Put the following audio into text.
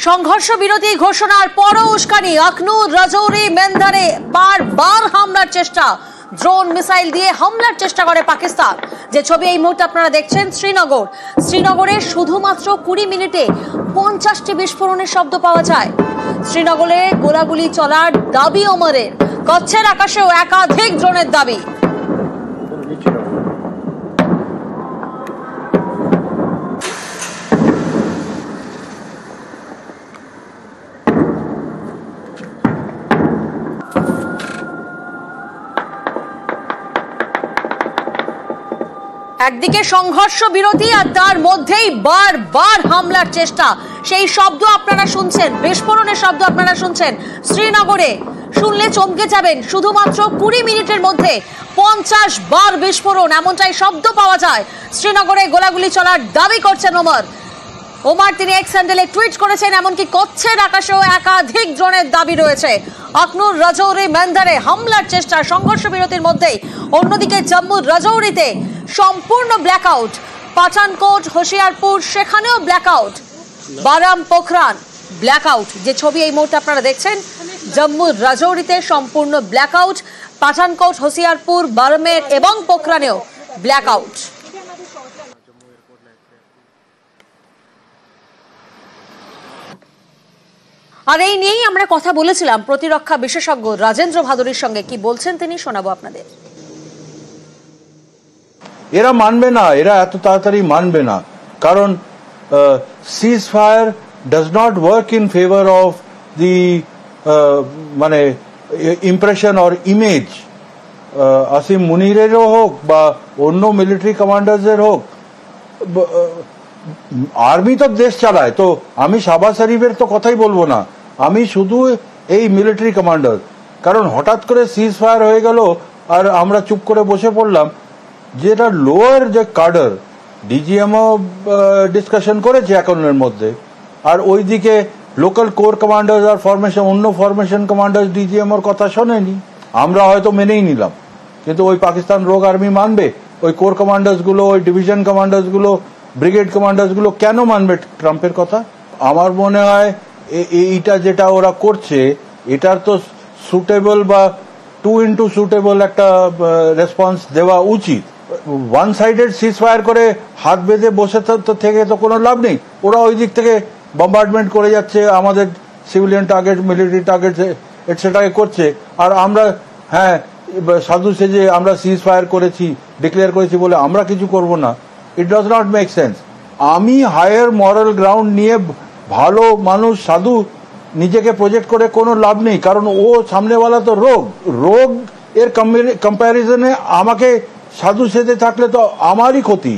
সংঘর্ষ বিরতি ঘোষণার পরও উস্কানি। আখনুর, রাজৌরি, মেন্ধারে বারবার হামলার চেষ্টা। ড্রোন মিসাইল দিয়ে হামলার চেষ্টা করে পাকিস্তান। যে ছবি এই মুহূর্তে আপনারা দেখছেন শ্রীনগরে শুধুমাত্র 20 মিনিটে 50টি বিস্ফোরণের শব্দ পাওয়া যায়। শ্রীনগরে গোলাগুলি চলার দাবি ওমরের। কচ্ছের আকাশেও একাধিক ড্রোনের দাবি। একদিকে সংঘর্ষ বিরতি আর তার মধ্যেই বারবার হামলার চেষ্টা। সেই শব্দ আপনারা শুনছেন, বিস্ফোরণের শব্দ আপনারা শুনছেন শ্রীনগরে। শুনলে চমকে যাবেন, শুধুমাত্র 20 মিনিটের মধ্যে 50 বার বিস্ফোরণ, এমনটাই শব্দ পাওয়া যায়। শ্রীনগরে গোলাগুলি চলার দাবি করছেন ওমর। তিনি এক্স হ্যান্ডেলে টুইট করেছেন, এমনকি কচ্ছের আকাশেও একাধিক ড্রোনের দাবি রয়েছে। আখনুর, রাজৌরি, মেন্ধারে হামলার চেষ্টা সংঘর্ষ বিরতির মধ্যেই। অন্যদিকে জম্মুর রাজৌরিতে সম্পূর্ণ ব্ল্যাকআউট। পাঠানকোট, হোশিয়ারপুর সেখানেও ব্ল্যাকআউট। বারাম, পোখরান ব্ল্যাকআউট। যে ছবি এই মুহূর্তে আপনারা দেখছেন, জম্মুর রাজৌরিতে সম্পূর্ণ ব্ল্যাকআউট। পাঠানকোট, হোশিয়ারপুর, বারামের এবং পোখরানেও ব্ল্যাকআউট। আর এই নিয়েই আমরা কথা বলেছিলাম প্রতিরক্ষা বিশেষজ্ঞ রাজেন্দ্র ভাদুরীর সঙ্গে। কি বলছেন তিনি শোনাবো আপনাদের। এরা মানবে না, এরা এত তাড়াতাড়ি মানবে না, কারণ cease fire does not work in favour of the মানে ইমপ্রেশন অর ইমেজ আসিম মুনিরেরও হোক বা অন্য মিলিটারি কমান্ডার্সের হোক। আর্মি তো দেশ চালায়, তো আমি শাহবাজ শরীফের তো কথাই বলবো না, আমি শুধু এই মিলিটারি কমান্ডার। কারণ হঠাৎ করে সিজ ফায়ার হয়ে গেল আর আমরা চুপ করে বসে পড়লাম। যেটা লোয়ার যে কাডার, ডিজিএমও ডিসকাশন করেছে এখনের মধ্যে, আর ওইদিকে লোকাল কোর কমান্ডার্স আর ফরমেশন, অন্য ফরমেশন কমান্ডার্স ডিজিএমওর কথা শোনেনি। আমরা হয়তো মেনেই নিলাম, কিন্তু ওই পাকিস্তান রোগ আর্মি মানবে? ওই কোর কমান্ডার্স গুলো, ওই ডিভিশন কমান্ডার্স গুলো, ব্রিগেড কমান্ডার্স গুলো কেন মানবে ট্রাম্পের কথা? আমার মনে হয় এইটা যেটা ওরা করছে, এটার তো সুটেবল বা 2 into সুটেবল একটা রেসপন্স দেওয়া উচিত। ওয়ান সাইডেড সিজ ফায়ার করে হাত বেঁধে বসে থেকে তো কোনো লাভ নেই। ওরা ওই দিক থেকে বম্বার্ডমেন্ট করে যাচ্ছে, আমাদের civilian target, military target etcetera করছে, আর আমরা হ্যাঁ সাধু সেজে আমরা সিজ ফায়ার করেছি, ডিক্লেয়ার করেছি বলে আমরা কিছু করব না। It does not make sense. আমি হায়ার মরাল গ্রাউন্ড নিয়ে ভালো মানুষ সাধু নিজেকে প্রজেক্ট করে কোনো লাভ নেই, কারণ ও সামনেওয়ালা তো রোগ এর কম্প্যারিজনে আমাকে সাধু সেজে থাকলে তো আমারই ক্ষতি।